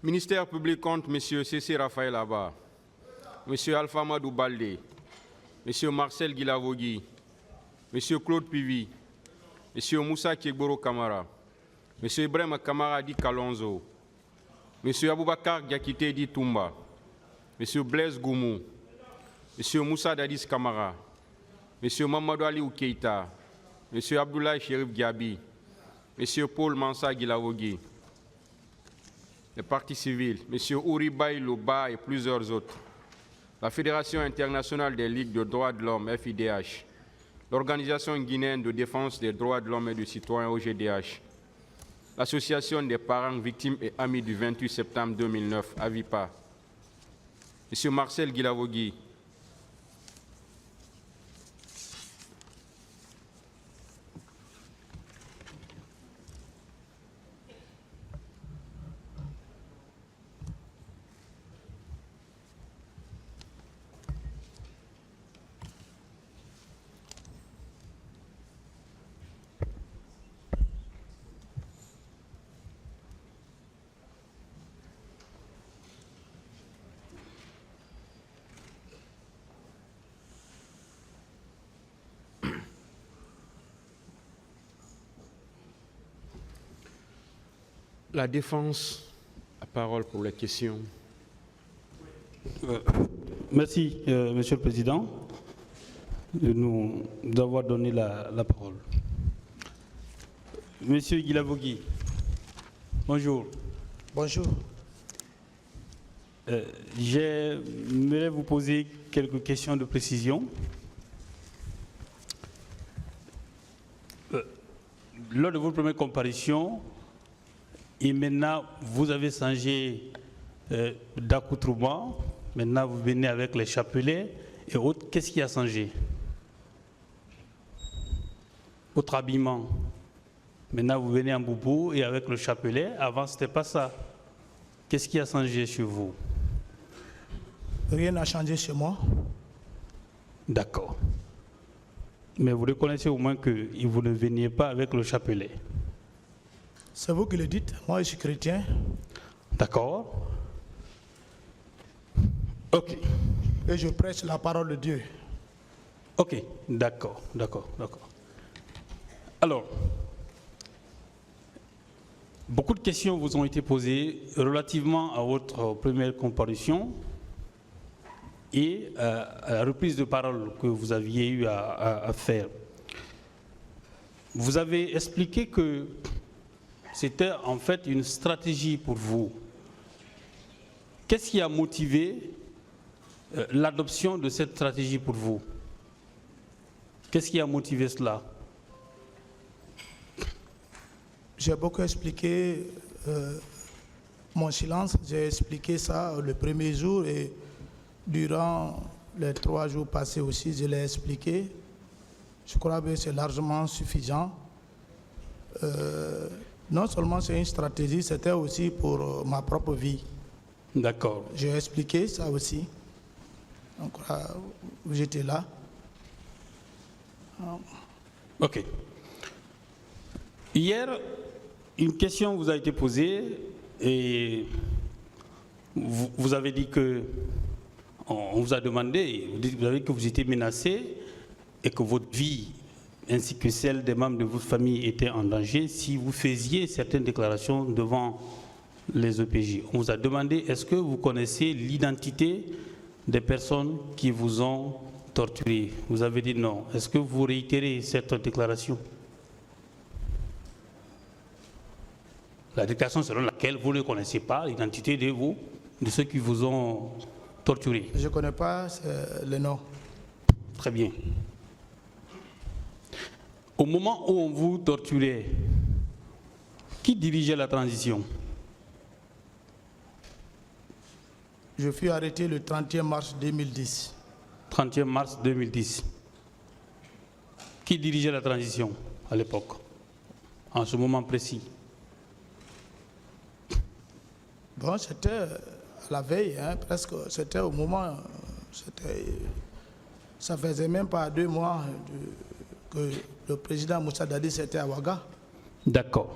Ministère public compte M. C.C. Raphaël Abba, M. Alpha Madou Baldé, M. Marcel Guilavogui, M. Claude Pivi, M. Moussa Kiegboro Kamara, M. Ibrahim Kamara Di Kalonzo, M. Aboubakar Diakité Di Toumba, M. Blaise Goumou, M. Moussa Dadis Kamara, M. Mamadou Ali Keïta, M. Abdoulaye Chérif Diaby, M. Paul Mansa Guilavogui, les partis civils, M. Ouri Baye Loba et plusieurs autres, la Fédération internationale des ligues de droits de l'homme, FIDH, l'Organisation guinéenne de défense des droits de l'homme et du citoyen, OGDH, l'Association des parents victimes et amis du 28 septembre 2009, AVIPA, M. Marcel Guilavogui, la défense, la parole pour les questions. Merci, Monsieur le Président, de nous d'avoir donné la parole. Monsieur Guilavogui, bonjour. Bonjour. J'aimerais vous poser quelques questions de précision. Lors de votre première comparution, et maintenant, vous avez changé d'accoutrement. Maintenant, vous venez avec les chapelets et autres. Qu'est-ce qui a changé? Votre habillement. Maintenant, vous venez en boubou et avec le chapelet. Avant, ce n'était pas ça. Qu'est-ce qui a changé chez vous? Rien n'a changé chez moi. D'accord. Mais vous reconnaissez au moins que vous ne veniez pas avec le chapelet. C'est vous qui le dites, moi je suis chrétien. D'accord. Ok. Et je prêche la parole de Dieu. Ok, d'accord. Alors, beaucoup de questions vous ont été posées relativement à votre première comparution et à la reprise de parole que vous aviez eu à faire. Vous avez expliqué que c'était en fait une stratégie pour vous. Qu'est-ce qui a motivé l'adoption de cette stratégie pour vous? Qu'est-ce qui a motivé cela? J'ai beaucoup expliqué mon silence. J'ai expliqué ça le premier jour et durant les 3 jours passés aussi, je l'ai expliqué. Je crois que c'est largement suffisant. Non seulement c'est une stratégie, c'était aussi pour ma propre vie. D'accord. J'ai expliqué ça aussi. Donc, j'étais là. Ok. Hier, une question vous a été posée et vous avez dit que on vous a demandé, vous avez dit que vous étiez menacé et que votre vie ainsi que celle des membres de votre famille étaient en danger si vous faisiez certaines déclarations devant les EPJ. On vous a demandé, est-ce que vous connaissez l'identité des personnes qui vous ont torturé? Vous avez dit non. Est-ce que vous réitérez cette déclaration? La déclaration selon laquelle vous ne connaissez pas l'identité de ceux qui vous ont torturé. Je ne connais pas le nom. Très bien. Au moment où on vous torturait, qui dirigeait la transition? Je fus arrêté le 31 mars 2010. 31 mars 2010. Qui dirigeait la transition à l'époque, en ce moment précis? Bon, c'était la veille, hein, presque, c'était au moment, ça faisait même pas 2 mois que le président Moussa Dadis était à Ouaga. D'accord.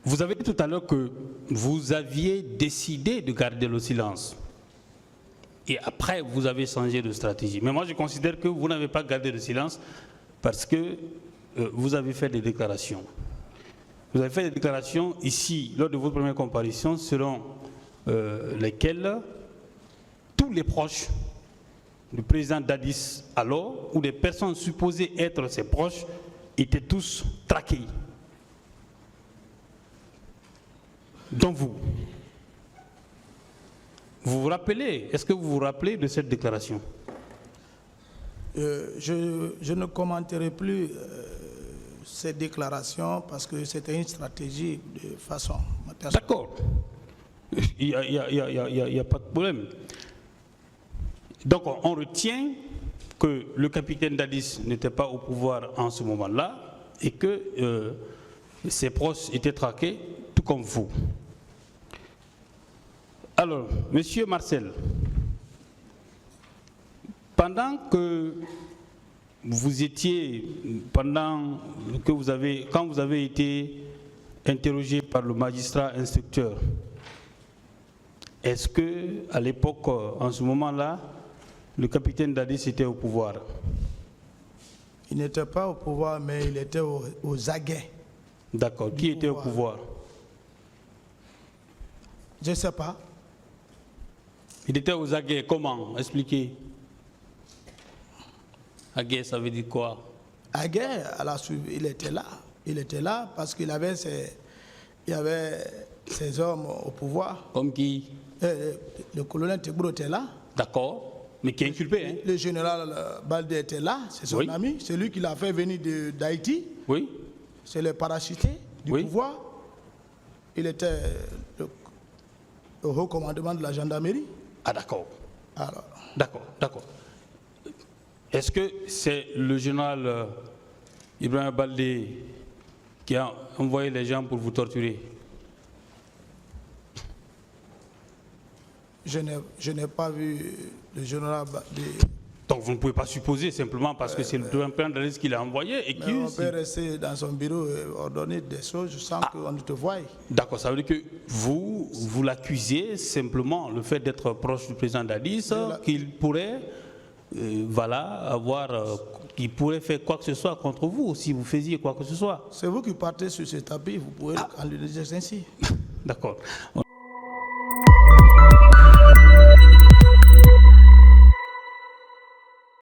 Vous avez dit tout à l'heure que vous aviez décidé de garder le silence. Et après, vous avez changé de stratégie. Mais moi, je considère que vous n'avez pas gardé le silence parce que vous avez fait des déclarations. Vous avez fait des déclarations ici, lors de votre première comparution, selon lesquelles tous les proches du président Dadis alors, ou des personnes supposées être ses proches, étaient tous traqués. Donc vous vous rappelez, est-ce que vous vous rappelez de cette déclaration? Je ne commenterai plus cette déclaration parce que c'était une stratégie de façon. D'accord, il n'y a pas de problème. Donc on retient que le capitaine Dadis n'était pas au pouvoir en ce moment-là et que ses proches étaient traqués, tout comme vous. Alors, Monsieur Marcel, pendant que vous étiez, quand vous avez été interrogé par le magistrat instructeur, est-ce que à l'époque, en ce moment-là, le capitaine Dadis était au pouvoir? Il n'était pas au pouvoir, mais il était aux aguets. D'accord. Qui était au pouvoir? Je ne sais pas. Il était aux aguets, comment? Expliquez. Aguets, ça veut dire quoi? Aguets, il était là. Il était là parce qu'il avait il y avait ses hommes au pouvoir. Comme qui? Le colonel Tegbro était là. D'accord. Mais qui est inculpé, hein? Le général Baldé était là, c'est son ami. C'est lui qui l'a fait venir d'Haïti. Oui. C'est le parachuté du pouvoir. Il était au haut commandement de la gendarmerie. Ah d'accord. Alors. D'accord. Est-ce que c'est le général Ibrahim Baldé qui a envoyé les gens pour vous torturer? Je n'ai pas vu le général Baldé. Donc vous ne pouvez pas supposer simplement parce que c'est le plan de risque qu'il a envoyé et qui. On peut rester dans son bureau et ordonner des choses sans qu'on ne te voie. D'accord, ça veut dire que vous l'accusez simplement le fait d'être proche du président Dadis, qu'il pourrait qu'il pourrait faire quoi que ce soit contre vous si vous faisiez quoi que ce soit. C'est vous qui partez sur ce tapis, vous pouvez en le dire ainsi. D'accord.